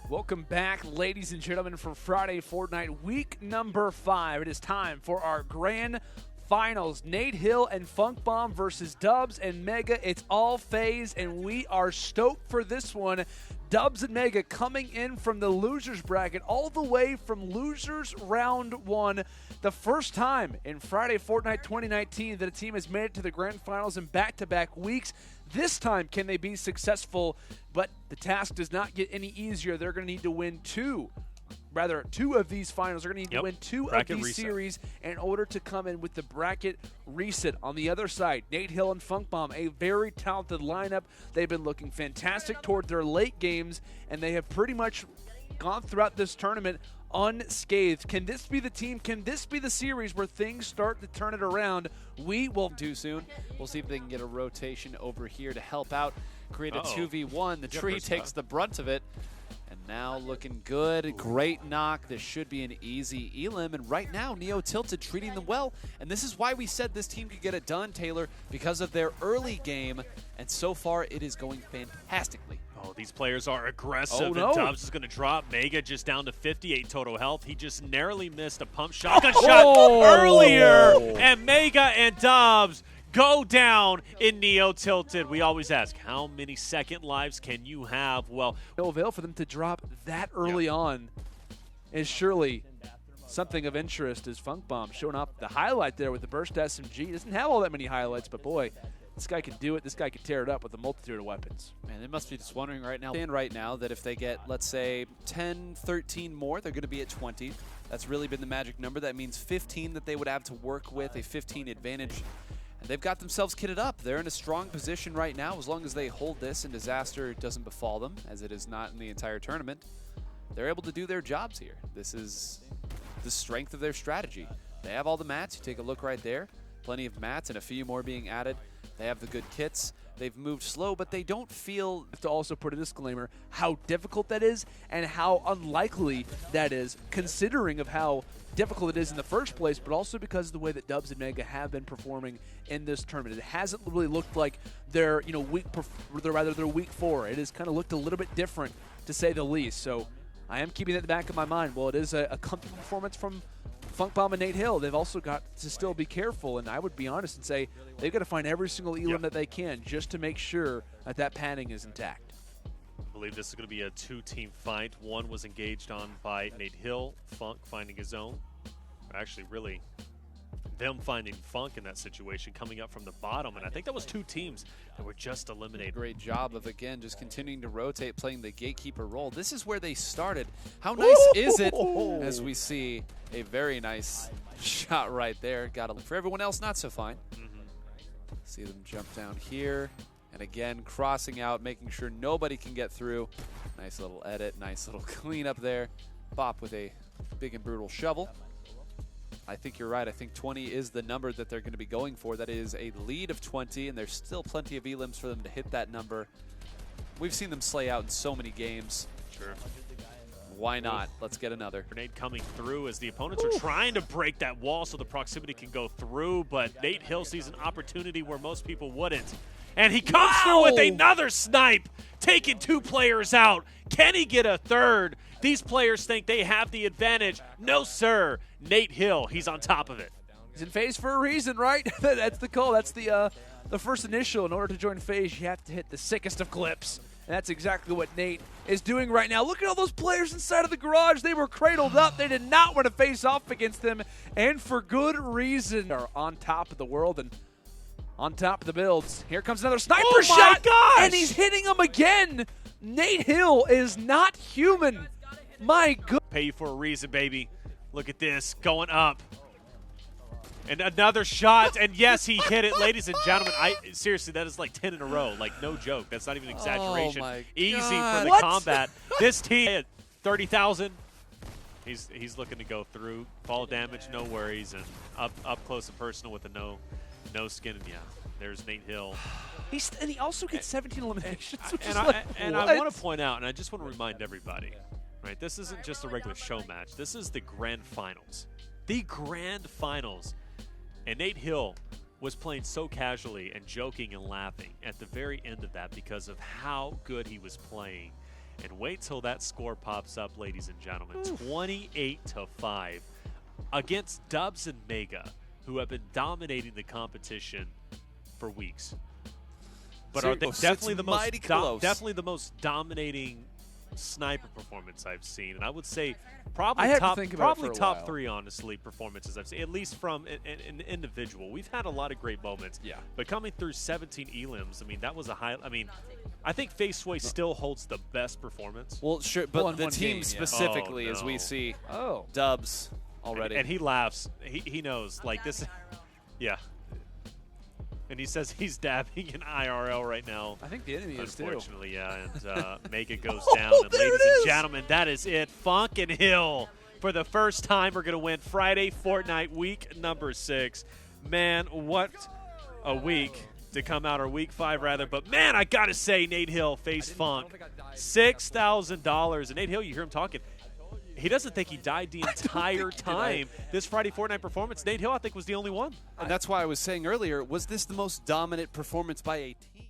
Welcome back, ladies and gentlemen, for Friday Fortnite, week number 5. It is time for our grand finals. Nate Hill and FUNKBOMB versus Dubs and Megga. It's all FaZe, and we are stoked for this one. Dubs and Megga coming in from the losers bracket, all the way from losers round 1. The first time in Friday Fortnite 2019 that a team has made it to the grand finals in back-to-back weeks. This time, can they be successful? But the task does not get any easier. They're going to need to win two of these finals. They're going to need to win two of these series in order to come in with the bracket reset. On the other side, Nate Hill and FUNKBOMB, a very talented lineup. They've been looking fantastic toward their late games, and they have pretty much gone throughout this tournament unscathed. Can this be the team? Can this be the series where things start to turn it around? We will too soon. We'll see if they can get a rotation over here to help out, create a 2v1. The tree takes the brunt of it. And now looking good. Great knock. This should be an easy elim. And right now, Neo Tilted treating them well. And this is why we said this team could get it done, Taylor, because of their early game. And so far, it is going fantastically. Oh, these players are aggressive. And Dubs is going to drop Megga just down to 58 total health. He just narrowly missed a pump shotgun shot earlier. And Megga and Dubs go down in Neo Tilted. We always ask, how many second lives can you have? Well, no avail for them to drop that early on is surely something of interest. As FUNKBOMB showing up the highlight there with the burst SMG. Doesn't have all that many highlights, but boy, this guy can do it. This guy can tear it up with a multitude of weapons. Man, they must be just wondering right now that if they get, let's say, 10, 13 more, they're going to be at 20. That's really been the magic number. That means 15 that they would have to work with, a 15 advantage. And they've got themselves kitted up. They're in a strong position right now. As long as they hold this and disaster doesn't befall them, as it is not in the entire tournament, they're able to do their jobs here. This is the strength of their strategy. They have all the mats. You take a look right there. Plenty of mats and a few more being added. They have the good kits. They've moved slow, but they don't feel, to also put a disclaimer, how difficult that is and how unlikely that is, considering of how difficult it is in the first place, but also because of the way that Dubs and Megga have been performing in this tournament. It hasn't really looked like they're, week 4. It has kind of looked a little bit different, to say the least. So I am keeping that in the back of my mind. Well, it is a comfortable performance from FUNKBOMB and Nate Hill. They've also got to still be careful, and I would be honest and say they've got to find every single elim that they can just to make sure that that padding is intact. I believe this is going to be a 2-team fight. One was engaged on by Nate Hill, Funk finding his own. Actually, really, them finding Funk in that situation, coming up from the bottom. And I think that was 2 teams that were just eliminated. Great job of, again, just continuing to rotate, playing the gatekeeper role. This is where they started. How nice is it, as we see a very nice shot right there. Got to look for everyone else, not so fine. See them jump down here. And again, crossing out, making sure nobody can get through. Nice little edit, nice little cleanup there. Bop with a big and brutal shovel. I think you're right. I think 20 is the number that they're going to be going for. That is a lead of 20, and there's still plenty of elims for them to hit that number. We've seen them slay out in so many games. Sure. Why not? Let's get another. Grenade coming through as the opponents are trying to break that wall so the proximity can go through, but Nate Hill sees an opportunity where most people wouldn't. And he comes through with another snipe, taking 2 players out. Can he get a third? These players think they have the advantage. No, sir. Nate Hill, he's on top of it. He's in FaZe for a reason, right? That's the call. That's the first initial. In order to join FaZe, you have to hit the sickest of clips. And that's exactly what Nate is doing right now. Look at all those players inside of the garage. They were cradled up. They did not want to face off against them, and for good reason. They're on top of the world and on top of the builds. Here comes another sniper shot, and he's hitting him again. Nate Hill is not human. My good. Pay you for a reason, baby. Look at this, going up. And another shot, and yes, he hit it. Ladies and gentlemen, seriously, that is like 10 in a row. Like, no joke. That's not even an exaggeration. Oh my Easy God. for the combat. This team at 30,000. He's looking to go through. Fall damage, no worries, and up close and personal with a no skin. And yeah, there's Nate Hill. And he also gets 17 eliminations. And I want to point out, and I just want to remind everybody, right? This isn't just a regular show match. This is the grand finals. The grand finals. And Nate Hill was playing so casually and joking and laughing at the very end of that because of how good he was playing. And wait till that score pops up, ladies and gentlemen. 28-5 against Dubs and Megga, who have been dominating the competition for weeks. But are they definitely the most dominating sniper performance I've seen, and I would say probably top 3, honestly, performances I've seen, at least from an individual. We've had a lot of great moments, but coming through 17 elims, I mean, that was a high. I mean, I think FaZe still holds the best performance. Well, sure, but the team specifically, as we see Dubs already, and he laughs. He knows, like this, yeah. And he says he's dabbing in IRL right now. I think the enemy is too. Unfortunately, yeah. And Megga goes down. And ladies and gentlemen, that is it. Funk and Hill, for the first time, are going to win Friday Fortnite week number 6. Man, what a week to come out, or week 5 rather. But man, I got to say, Nate Hill, FaZe Funk, $6,000. And Nate Hill, you hear him talking. He doesn't think he died the entire time. This Friday Fortnite performance, Nate Hill, I think, was the only one. And that's why I was saying earlier, was this the most dominant performance by a team?